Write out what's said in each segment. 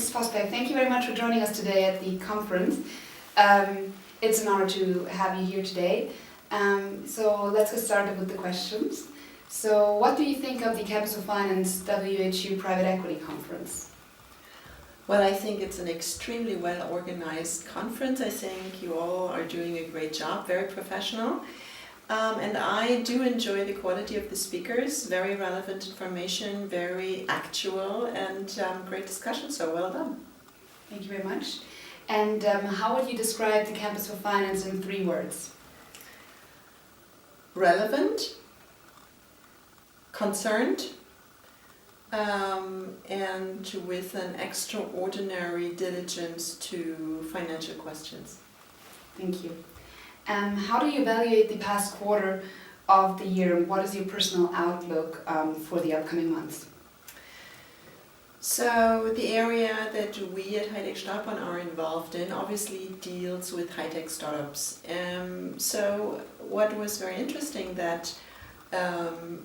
Mrs. Voßberg, thank you very much for joining us today at the conference. It's an honor to have you here today. So let's get started with the questions. So what do you think of the Capital Finance WHU Private Equity Conference? Well, I think it's an extremely well-organized conference. I think you all are doing a great job, very professional. And I do enjoy the quality of the speakers, very relevant information, very actual, and great discussion, so well done. Thank you very much. And how would you describe the Campus for Finance in 3 words? Relevant, concerned, and with an extraordinary diligence to financial questions. Thank you. How do you evaluate the past quarter of the year, and what is your personal outlook for the upcoming months? So the area that we at HighTech Startbahn are involved in obviously deals with high-tech startups. So what was very interesting that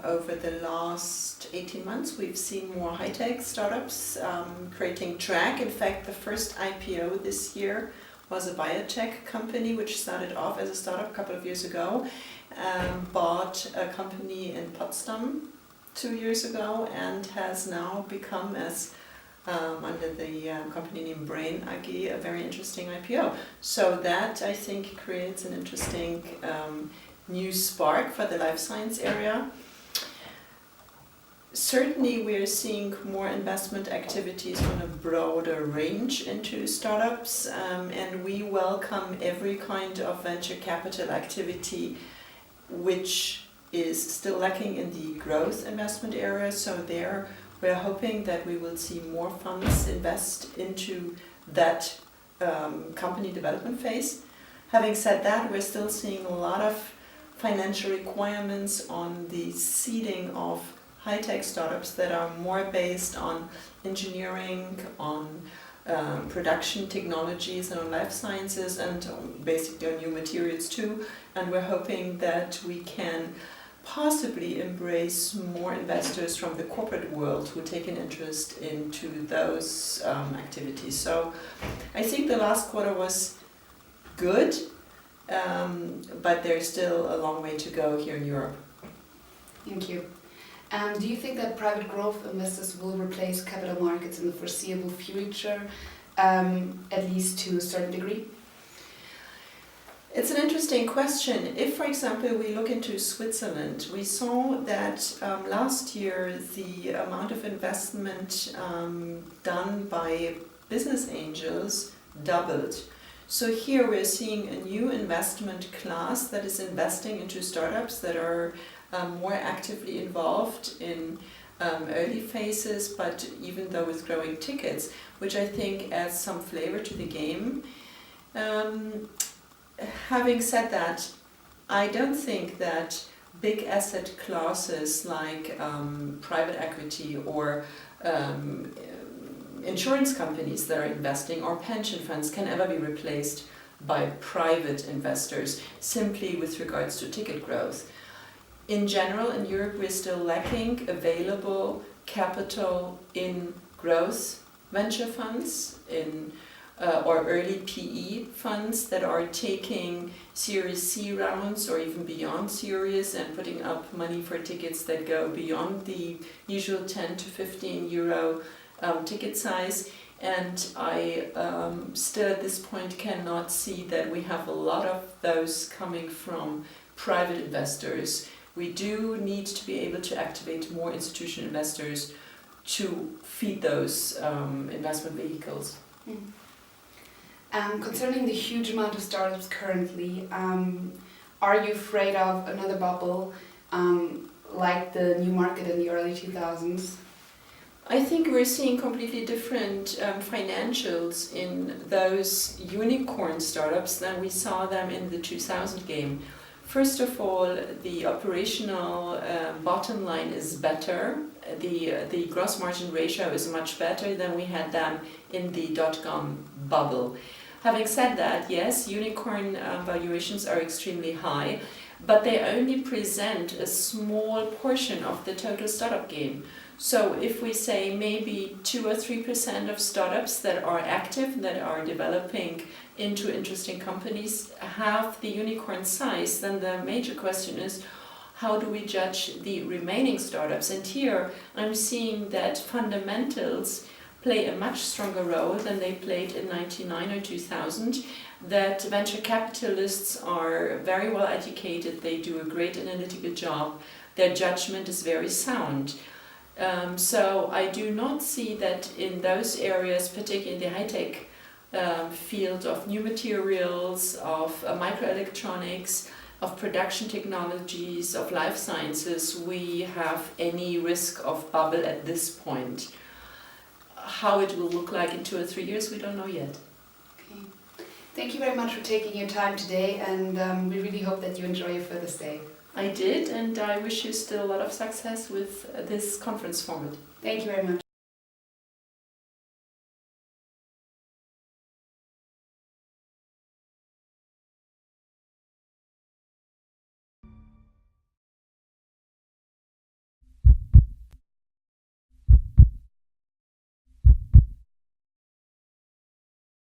over the last 18 months we've seen more high-tech startups creating track. In fact, the first IPO this year was a biotech company which started off as a startup a couple of years ago, bought a company in Potsdam 2 years ago and has now become, as under the company name Brain AG, a very interesting IPO. So that, I think, creates an interesting new spark for the life science area. Certainly we are seeing more investment activities on a broader range into startups, and we welcome every kind of venture capital activity which is still lacking in the growth investment area. So there we're hoping that we will see more funds invest into that company development phase. Having said that, we're still seeing a lot of financial requirements on the seeding of high-tech startups that are more based on engineering, on production technologies and on life sciences, and basically on new materials too. And we're hoping that we can possibly embrace more investors from the corporate world who take an interest into those activities. So I think the last quarter was good, but there's still a long way to go here in Europe. Thank you. Do you think that private growth investors will replace capital markets in the foreseeable future, at least to a certain degree? It's an interesting question. If, for example, we look into Switzerland, we saw that last year the amount of investment done by business angels doubled. So here we're seeing a new investment class that is investing into startups that are more actively involved in early phases, but even though with growing tickets, which I think adds some flavor to the game. Having said that, I don't think that big asset classes like private equity or insurance companies that are investing or pension funds can ever be replaced by private investors simply with regards to ticket growth. In general, in Europe, we're still lacking available capital in growth venture funds, in or early PE funds that are taking Series C rounds or even beyond Series and putting up money for tickets that go beyond the usual 10 to 15 euro ticket size. And I still at this point cannot see that we have a lot of those coming from private investors. We do need to be able to activate more institutional investors to feed those investment vehicles. Concerning the huge amount of startups currently, are you afraid of another bubble like the new market in the early 2000s? I think we're seeing completely different financials in those unicorn startups than we saw them in the 2000 game. First of all, the operational bottom line is better. The gross margin ratio is much better than we had them in the dot-com bubble. Having said that, yes, unicorn valuations are extremely high, but they only present a small portion of the total startup game. So if we say maybe 2 or 3% of startups that are active, that are developing into interesting companies, have the unicorn size, then the major question is, how do we judge the remaining startups? And here I'm seeing that fundamentals play a much stronger role than they played in 1999 or 2000, that venture capitalists are very well educated, they do a great analytical job, their judgment is very sound. So I do not see that in those areas, particularly in the high-tech field of new materials, of microelectronics, of production technologies, of life sciences, we have any risk of bubble at this point. How it will look like in 2 or 3 years, we don't know yet. Okay. Thank you very much for taking your time today, and we really hope that you enjoy your further stay. I did, and I wish you still a lot of success with this conference format. Thank you very much.